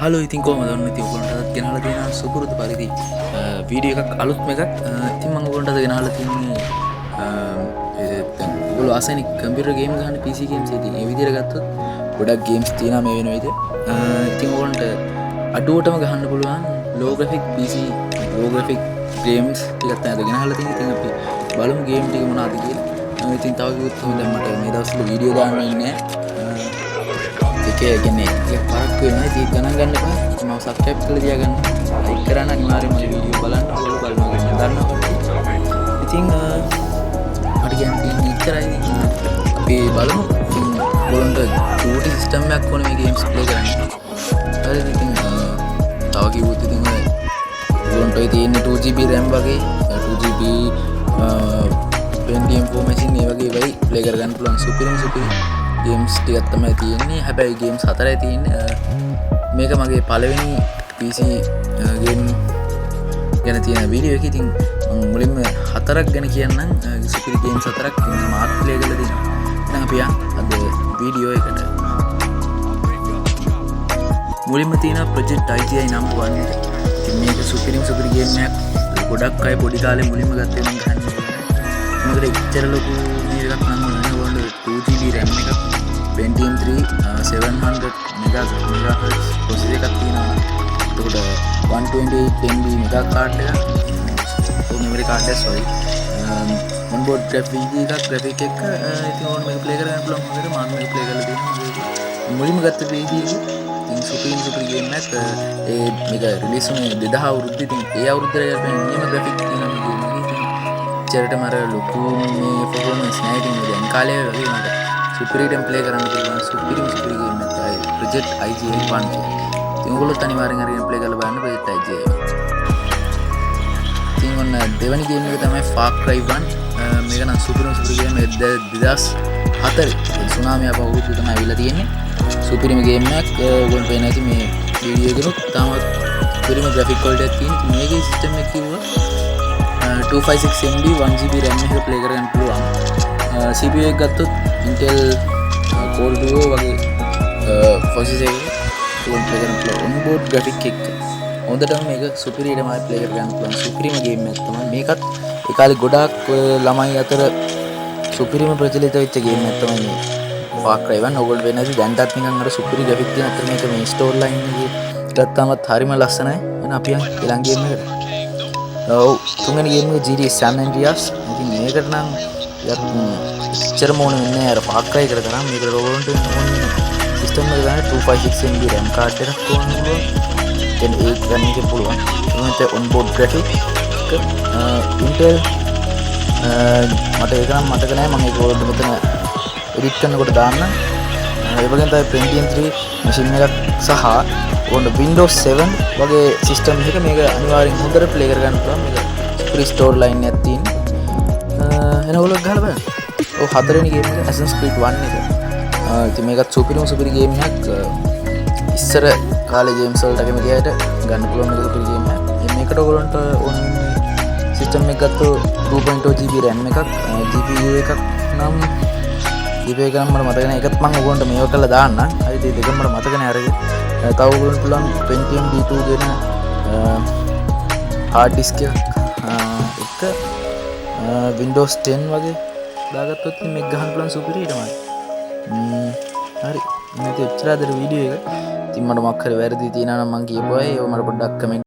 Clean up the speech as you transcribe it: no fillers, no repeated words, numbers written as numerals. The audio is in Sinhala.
හලෝ ඉතින් කොහමද ඔන්න ඉතින් ඔයගොල්ලන්ට ගෙනහලා තියෙන සුපුරුදු පරිදි වීඩියෝ එකක් අලුත්ම එකක්. ඉතින් මම ඔයගොල්ලන්ට ගෙනහලා තින්නේ ඔයගොල්ලෝ අසන්නේ කම්පියුටර් ගේම් ගහන PC ගේම්ස් ඉතින් ඒ විදිහට ගත්තොත් ගොඩක් ගේම්ස් තියෙනවා මේ වෙන විදිහ. ඉතින් ඔයගොල්ලන්ට අඩුවටම ගහන්න පුළුවන් low graphic PC low graphic games ටිකක් තමයි ගෙනහලා තියෙන්නේ. ඉතින් අපි බලමු ගේම් ටික මොනවද කියලා. ඉතින් තව කිව්වොත් දැන් මට මේ දවස්වල වීඩියෝ දාන්න ඉන්නේ කියන්නේ පරක් වෙනවා. ඉතින් ගණන් ගන්න එපා. මම සබ්ස්ක්‍රයිබ් කරලා තියාගන්න. ලයික් කරන්න අනිවාර්යයෙන්ම මේ වීඩියෝ බලන්න. ඔයගොල්ලෝ බලනවා ගන්න දන්නවා. ඉතින් මට කියන්නේ ඉච්චරයි. අපි බලමු. ඉතින් ඔයගොල්ලන්ට චූටි සිස්ටම් එකක් ඕනේ මේ ගේම්ස් ප්ලේ කරන්න. හරිද? ඉතින් තව කිව්වොත් ඉතින් ඔයගොල්ලන්ට තියෙන 2GB RAM වගේ 2GB Pentium 4 machine මේ වගේ වෙයි ප්ලේ කරගන්න පුළුවන් සුපිරිම ගේම්ස් ටිකක් තමයි තියෙන්නේ. හැබැයි ගේම්ස් 4යි තියෙන්නේ. මේක මගේ පළවෙනි PC ගේම් ගැන තියෙන වීඩියෝ එක. ඉතින් මම මුලින්ම 4ක් ගැන කියන්නම්. සුපිරි ගේම්ස් 4ක් මාත් ප්ලේ කරලා තියෙනවා. එහෙනම් අපි අද වීඩියෝ එකට මුලින්ම තියෙන ප්‍රොජෙක්ට් IGI නම් 1 එක. ඉතින් මේක සුපිරි ගේම් එකක්. ගොඩක් අය පොඩි කාලේ මුලින්ම ගත්තේ මම ගහන්නේ. මොකද ඉච්චර ලොකු එකක් නම් නෑ. ඕනේ 2GB RAM එකක් Pentium 3 700 MHz processor එකක් තියෙනවා. එතකොට 128 MB මෙගා කාඩ් එකක් memory card එක sorry onboard graphic එක ඉතින් ඕන මේක play කරගන්න පුළුවන්. මොකද මම මේක play කරලා තියෙනවා. මුලින්ම ගත්ත වීඩියෝ එක ඉතින් සුපිරි ගේම් එකක්. මේක රිලීස් වුණේ 2000 අවුරුද්දේ. ඉතින් ඒ අවුරුද්දේ නියම graphic තියෙනවා මේ ගේම් එකේ. ඉතින් චරිත මර ලොකු මේ performance නෑ. ඉතින් දැන් කාලේ වගේ මට සුපිරිටම ප්ලේ කරන්න පුළුවන් සුපිරි ගේම් එකක් තමයි ප්‍රොජෙක්ට් IGI 1 එක. ඉතින් ඔයගොල්ලෝ අනිවාර්යෙන් අරගෙන ප්ලේ කරලා බලන්න ප්‍රොජෙක්ට් IGI 1. ඉතින් ඔන්න දෙවෙනි ගේම් එක තමයි Far Cry 1. මේක නම් සුපිරි ගේම් එකක්. 2004 සුනාමිය ආපහු අවුරුද්ද තමයි අවිලා තියෙන්නේ. සුපිරිම ගේම් එකක්. ඔයගොල්ලෝ පේන ඇති මේ වීඩියෝ එකනොත් තාමත් සුපිරිම ග්‍රැෆික් ක්වොලිටි එකක් තියෙන. මේකේ සිස්ටම් එක කිව්වා 256 MB 1GB RAM එක ප්ලේ කරගන්න පුළුවන්. CPU එක ගත්තොත් Intel Core Duo වගේ processor එකක ප්ලේ කරන්න පුළුවන්. onboard graphic එක හොඳටම මේක සුපිරියටම ප්ලේ කරගන්න පුළුවන් සුපිරිම ගේම් එකක් තමයි. මේකත් ඒ කාලේ ගොඩාක් ළමයි අතර සුපිරිම ප්‍රචලිත වෙච්ච ගේම් එකක් තමයි මේ Far Cry 1. ඔයගොල්ලෝ වෙන ඇති දැන්ටත් නිකන් අර සුපිරි graphic තියෙන අතර මේක මේ ස්ටෝර් ලයින් එකේ ගත්තාමත් හරිම ලස්සනයි. එහෙනම් අපි යන් ඊළඟ ගේම් එකට. ඔව් තුන්වෙනි ගේම් එක GTA San Andreas. ඉතින් මේකට නම් ඉච්චරම ඕන වෙන්නේ අර Far Cry එකට තරම්. මේකට ඔයගොල්ලන්ට ඕනේ සිස්ටම් එක ගන්න 256 MB RAM කාඩ් එකක් ඕනේ. දැන් ඒක ගන්න එක පුළුවන්. ඊට onboard graphic Intel මට ඒක නම් මතක නෑ. මම ඒක ඔයාලට මෙතන edit කරනකොට දාන්න. ඒ වගේම තමයි Pentium 3 machine එකක් සහ ඕන Windows 7 වගේ සිස්ටම් එකක මේක අනිවාර්යෙන් හොඳට ප්ලේ කරගන්න පුළුවන්. මේක free store line එකක් තියෙන. එන ඔයගොල්ලෝ ගහලා බලන්න. ඔව් හතරවෙනි ගේම් එක Assassin's Creed 1 එක. ඉතින් මේකත් සුපිරි ගේම් එකක්. ඉස්සර කාලේ ගේම්ස් වලට කැමති අයට ගන්න පුළුවන් මේක සුපිරි ගේම් එකක්. මේකට ඔයගොල්ලන්ට ඕන සිස්ටම් එකක් ගත්තොත් 2.2GB RAM එකක් GPU එකක් නම් GPU එක නම් මට මතක නැහැ. ඒකත් මම ඔයගොල්ලන්ට මේව කරලා දාන්න. හරිද? ඒ දෙකම මට මතක නැහැ අරගෙන. තව ඔයගොල්ලන්ට පුළුවන් Pentium D2 ගෙන hard disk එක Windows 10 වගේ දාගත්තොත් මේක ගහන්න පුළුවන් සුපිරියටමයි. හරි. මේක එච්චරද වීඩියෝ එක. ඉතින් මට මොකක් හරි වැරදි තියෙනවා නම් මම කියපුවා. ඒක මට පොඩ්ඩක් කමෙන්ට්